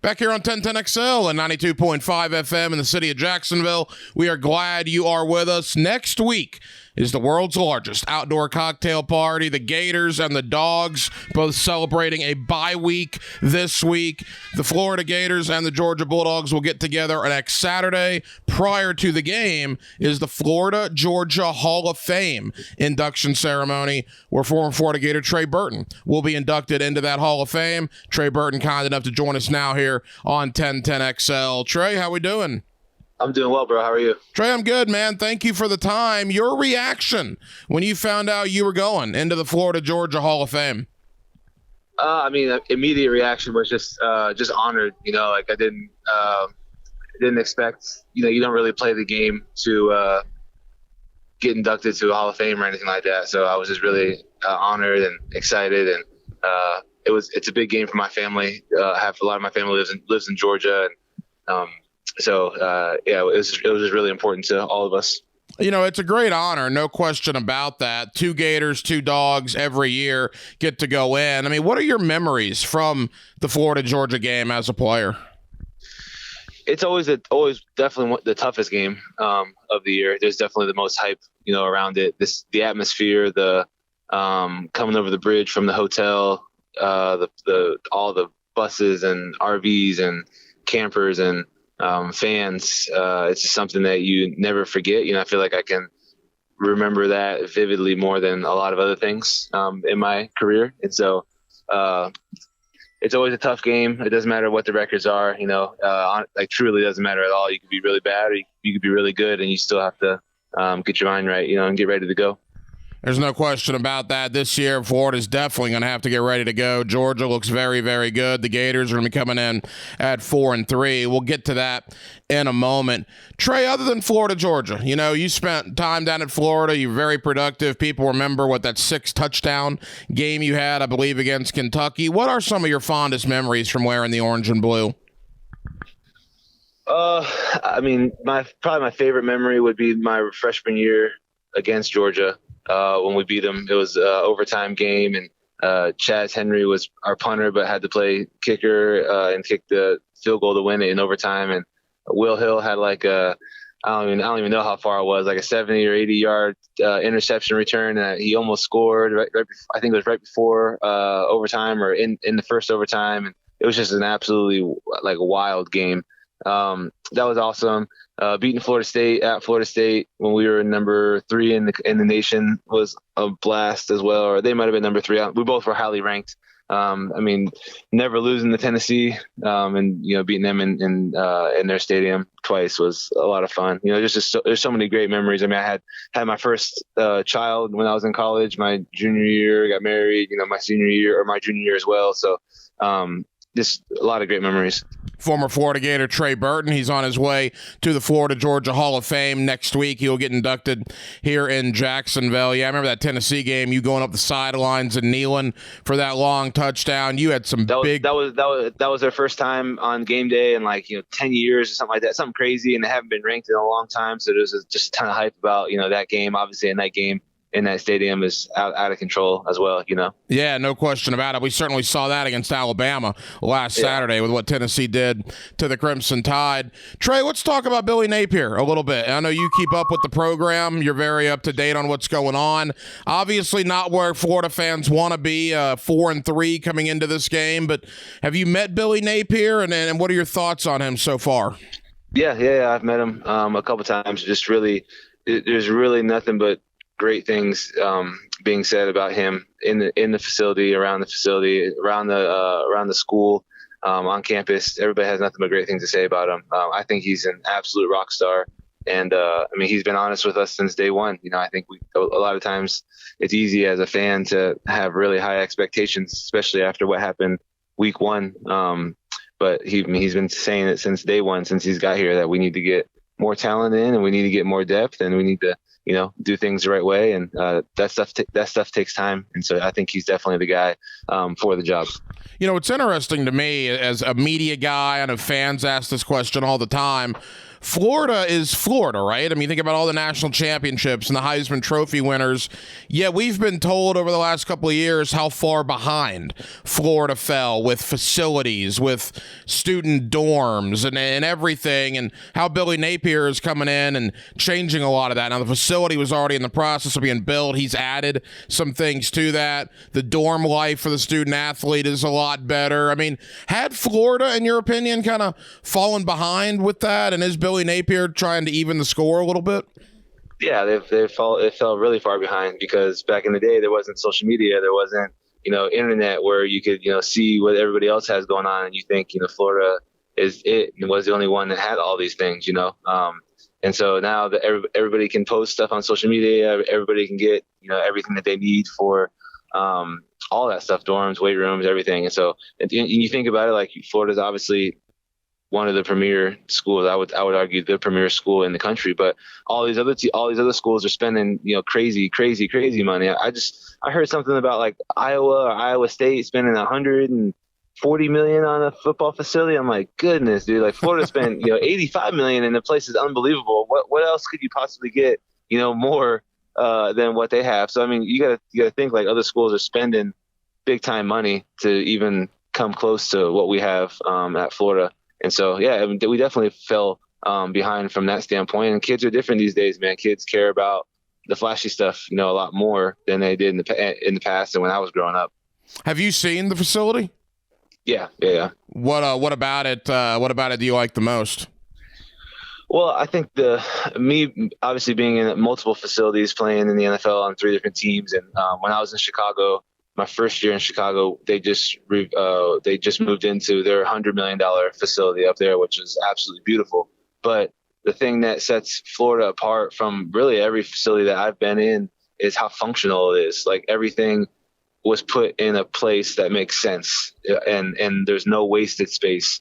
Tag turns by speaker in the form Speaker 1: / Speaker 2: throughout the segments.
Speaker 1: Back here on 1010XL and 92.5 FM in the city of Jacksonville. We are glad you are with us. Next week is the world's largest outdoor cocktail party. The Gators and the Dogs both celebrating a bye week this week. The Florida Gators and the Georgia Bulldogs will get together next Saturday. Prior to the game is the Florida-Georgia Hall of Fame induction ceremony, where former Florida Gator Trey Burton will be inducted into that Hall of Fame. Trey Burton kind enough to join us now here on 1010XL. Trey, how we doing?
Speaker 2: I'm doing well, bro. How are you?
Speaker 1: Trey, I'm good, man. Thank you for the time. Your reaction when you found out you were going into the Florida-Georgia Hall of Fame?
Speaker 2: Immediate reaction was just honored. I didn't expect. You don't really play the game to get inducted to a Hall of Fame or anything like that. So I was just really honored and excited, and it's a big game for my family. I have a lot of my family lives in Georgia, and it was just really important to all of us.
Speaker 1: It's a great honor, no question about that. 2 Gators, 2 Dogs every year get to go in. I mean, what are your memories from the Florida-Georgia game as a player?
Speaker 2: It's always definitely the toughest game of the year. There's definitely the most hype, around it. The atmosphere, the coming over the bridge from the hotel, all the buses and RVs and campers and fans. It's just something that you never forget. I feel like I can remember that vividly more than a lot of other things in my career. And so it's always a tough game. It doesn't matter what the records are, truly doesn't matter at all. You could be really bad or you could be really good, and you still have to get your mind right, and get ready to go.
Speaker 1: There's no question about that. This year, Florida's definitely going to have to get ready to go. Georgia looks very, very good. The Gators are going to be coming in at 4-3. We'll get to that in a moment. Trey, other than Florida, Georgia, you spent time down in Florida. You're very productive. People remember that 6-touchdown game you had, I believe, against Kentucky. What are some of your fondest memories from wearing the orange and blue?
Speaker 2: Probably my favorite memory would be my freshman year against Georgia. When we beat them, it was an overtime game, and Chaz Henry was our punter, but had to play kicker and kick the field goal to win it in overtime. And Will Hill had I don't even know how far it was, like a 70 or 80 yard interception return. He almost scored right I think it was right before overtime or in the first overtime. And it was just an absolutely wild game. That was awesome. Beating Florida State at Florida State when we were number 3 in the nation was a blast as well. Or they might have been number 3. We both were highly ranked. Never losing to Tennessee, and beating them in their stadium twice was a lot of fun. There's so many great memories. I had my first child when I was in college. My junior year, got married. My senior year or my junior year as well. So just a lot of great memories.
Speaker 1: Former Florida Gator Trey Burton, he's on his way to the Florida-Georgia Hall of Fame next week. He'll get inducted here in Jacksonville. Yeah, I remember that Tennessee game, you going up the sidelines and kneeling for that long touchdown. You had some big...
Speaker 2: That was their first time on game day in 10 years or something like that, something crazy, and they haven't been ranked in a long time, so there's just a ton of hype about, that game. Obviously, in that game, in that stadium is out of control as well,
Speaker 1: Yeah, no question about it. We certainly saw that against Alabama last Saturday with what Tennessee did to the Crimson Tide. Trey, let's talk about Billy Napier a little bit. I know you keep up with the program. You're very up to date on what's going on. Obviously not where Florida fans want to be, 4-3 coming into this game, but have you met Billy Napier, and what are your thoughts on him so far?
Speaker 2: Yeah, I've met him a couple times. Just really, there's really nothing but great things being said about him in the facility, around the facility, around the school, on campus. Everybody has nothing but great things to say about him. I think he's an absolute rock star, and he's been honest with us since day one. I think a lot of times it's easy as a fan to have really high expectations, especially after what happened week 1. But he's been saying it since day one, since he's got here, that we need to get more talent in, and we need to get more depth, and we need to do things the right way, and that stuff takes time. And so I think he's definitely the guy for the job.
Speaker 1: It's interesting to me as a media guy. I know fans ask this question all the time. Florida is Florida, right? I mean, think about all the national championships and the Heisman Trophy winners. Yet we've been told over the last couple of years how far behind Florida fell with facilities, with student dorms and everything, and how Billy Napier is coming in and changing a lot of that. Now, the facility was already in the process of being built. He's added some things to that. The dorm life for the student athlete is a lot better. I mean, had Florida, in your opinion, kind of fallen behind with that? And is Billy Napier trying to even the score a little bit?
Speaker 2: Yeah, they fell really far behind, because back in the day there wasn't social media, there wasn't internet where you could see what everybody else has going on, and you think Florida is it and was the only one that had all these things, and so now that everybody can post stuff on social media, everybody can get everything that they need for all that stuff, dorms, weight rooms, everything. And so and you think about it, like Florida's obviously one of the premier schools. I would argue the premier school in the country, but all these other schools are spending crazy money. I heard something about like Iowa State spending $140 million on a football facility. I'm like, goodness, dude! Like Florida spent $85 million, and the place is unbelievable. What else could you possibly get more than what they have? So I mean, you gotta think like other schools are spending big time money to even come close to what we have at Florida. And so, yeah, I mean, we definitely fell behind from that standpoint. And kids are different these days, man. Kids care about the flashy stuff, a lot more than they did in the past and when I was growing up.
Speaker 1: Have you seen the facility?
Speaker 2: Yeah.
Speaker 1: What about it? What about it do you like the most?
Speaker 2: Well, I think me obviously being in multiple facilities, playing in the NFL on 3 different teams, and when I was in Chicago. My first year in Chicago, they just moved into their $100 million facility up there, which is absolutely beautiful. But the thing that sets Florida apart from really every facility that I've been in is how functional it is. Like everything was put in a place that makes sense, and there's no wasted space.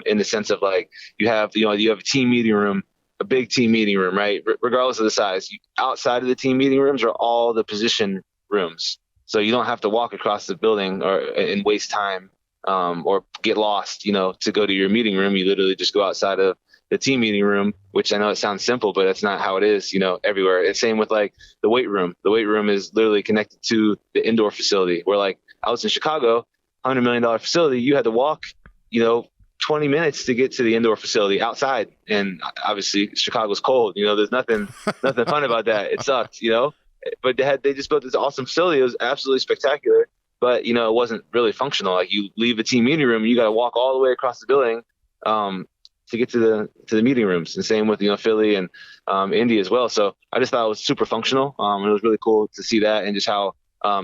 Speaker 2: In the sense of like you have a team meeting room, a big team meeting room, right? Regardless of the size, outside of the team meeting rooms are all the position rooms. So you don't have to walk across the building and waste time or get lost, to go to your meeting room. You literally just go outside of the team meeting room, which I know it sounds simple, but that's not how it is, everywhere. It's same with like the weight room. The weight room is literally connected to the indoor facility, where like I was in Chicago, $100 million facility. You had to walk, 20 minutes to get to the indoor facility outside. And obviously Chicago's cold. There's nothing fun about that. It sucked, But they just built this awesome facility. It was absolutely spectacular, but it wasn't really functional. Like you leave a team meeting room, you got to walk all the way across the building to get to the meeting rooms. And same with Philly and Indy as well. So I just thought it was super functional. It was really cool to see that, and just how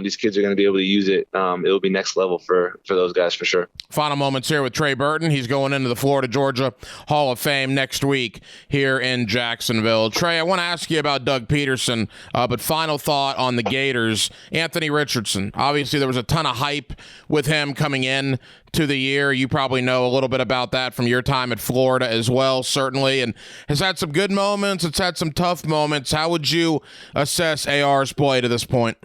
Speaker 2: these kids are going to be able to use it. It'll be next level for those guys for sure.
Speaker 1: Final moments here with Trey Burton. He's going into the Florida-Georgia Hall of Fame next week here in Jacksonville. Trey, I want to ask you about Doug Peterson, but final thought on the Gators. Anthony Richardson. Obviously, there was a ton of hype with him coming in to the year. You probably know a little bit about that from your time at Florida as well, certainly, and has had some good moments. It's had some tough moments. How would you assess AR's play to this point?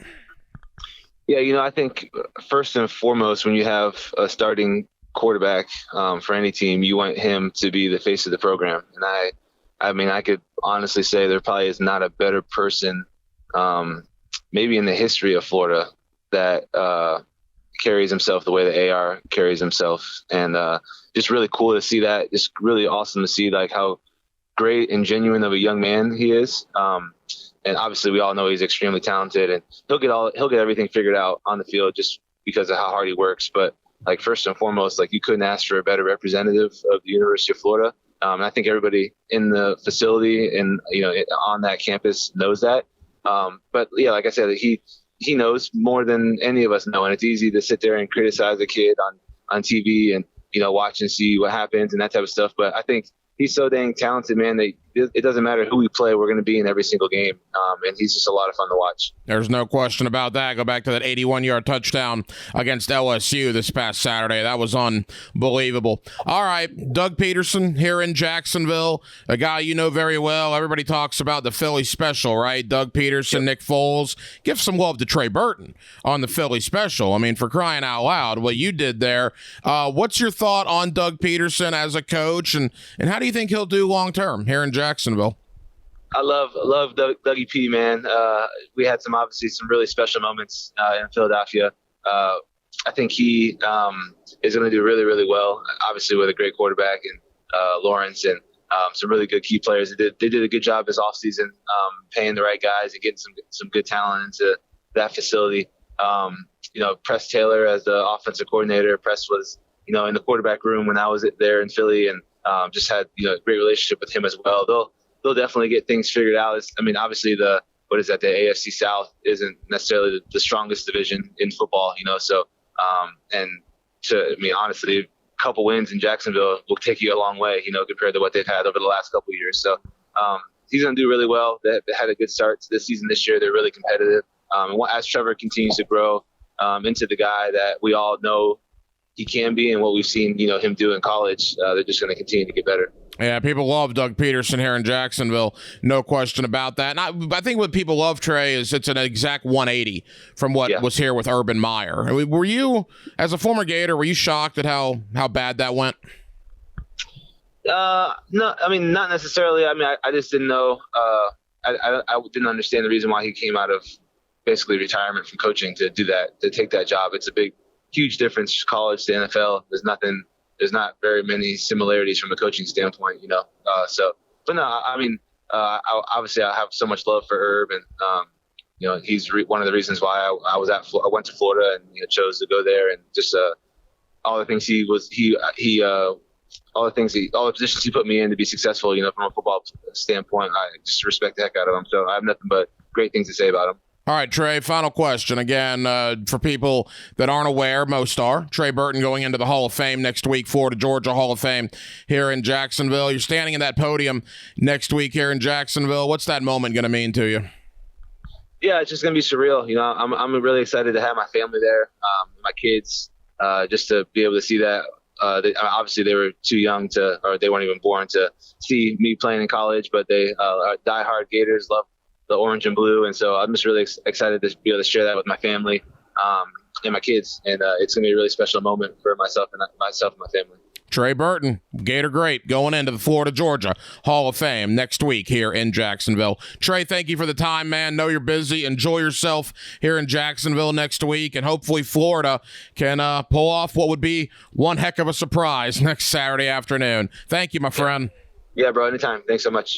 Speaker 2: Yeah, I think first and foremost, when you have a starting quarterback for any team, you want him to be the face of the program. And I could honestly say there probably is not a better person, maybe in the history of Florida, that carries himself the way that AR carries himself. And just really cool to see that. Just really awesome to see like how great and genuine of a young man he is. And obviously we all know he's extremely talented, and he'll get everything figured out on the field just because of how hard he works. But like first and foremost, like you couldn't ask for a better representative of the University of Florida. And I think everybody in the facility and, on that campus knows that. But yeah, like I said, he knows more than any of us know. And it's easy to sit there and criticize a kid on TV and, watch and see what happens and that type of stuff. But I think he's so dang talented, man, that it doesn't matter who we play. We're going to be in every single game. And he's just a lot of fun to watch.
Speaker 1: There's no question about that. Go back to that 81-yard touchdown against LSU this past Saturday. That was unbelievable. All right, Doug Peterson here in Jacksonville, a guy you know very well. Everybody talks about the Philly special, right? Doug Peterson, Nick Foles. Give some love to Trey Burton on the Philly special. I mean, for crying out loud, what you did there. What's your thought on Doug Peterson as a coach, and how do you think he'll do long-term here in Jacksonville?
Speaker 2: I love Dougie P, man. We had some really special moments in Philadelphia. I think he is going to do really, really well, obviously with a great quarterback and Lawrence and some really good key players. They did a good job this offseason paying the right guys and getting some good talent into that facility. Press Taylor as the offensive coordinator. Press was, in the quarterback room when I was there in Philly, and just had a great relationship with him as well. They'll definitely get things figured out. Obviously the AFC South isn't necessarily the strongest division in football, so honestly, a couple wins in Jacksonville will take you a long way, compared to what they've had over the last couple of years. So he's going to do really well. They had a good start to this season this year. They're really competitive. And as Trevor continues to grow into the guy that we all know he can be and what we've seen, him do in college, they're just going to continue to get better.
Speaker 1: Yeah, people love Doug Peterson here in Jacksonville. No question about that. And I think what people love, Trey, is it's an exact 180 from what was here with Urban Meyer. I mean, were you, as a former Gator, were you shocked at how bad that went?
Speaker 2: No, not necessarily. I just didn't know. I didn't understand the reason why he came out of basically retirement from coaching to do that, to take that job. It's a huge difference, college to NFL. There's not very many similarities from a coaching standpoint, obviously I have so much love for Herb, and he's one of the reasons why I went to Florida and chose to go there, and just all the positions he put me in to be successful, from a football standpoint. I just respect the heck out of him. So I have nothing but great things to say about him.
Speaker 1: All right, Trey, final question. Again, for people that aren't aware, most are, Trey Burton going into the Hall of Fame next week, Florida Georgia Hall of Fame here in Jacksonville. You're standing in that podium next week here in Jacksonville. What's that moment going to mean to you?
Speaker 2: Yeah, it's just going to be surreal. I'm really excited to have my family there, my kids, just to be able to see that. Obviously, they were too young or they weren't even born to see me playing in college, but they are diehard Gators, love the orange and blue, and so I'm just really excited to be able to share that with my family and my kids, and it's going to be a really special moment for myself and my family.
Speaker 1: Trey Burton, Gator great, going into the Florida Georgia Hall of Fame next week here in Jacksonville. Trey, thank you for the time, man. Know you're busy. Enjoy yourself here in Jacksonville next week, and hopefully Florida can pull off what would be one heck of a surprise next Saturday afternoon. Thank you, my friend.
Speaker 2: Yeah, bro, anytime. Thanks so much.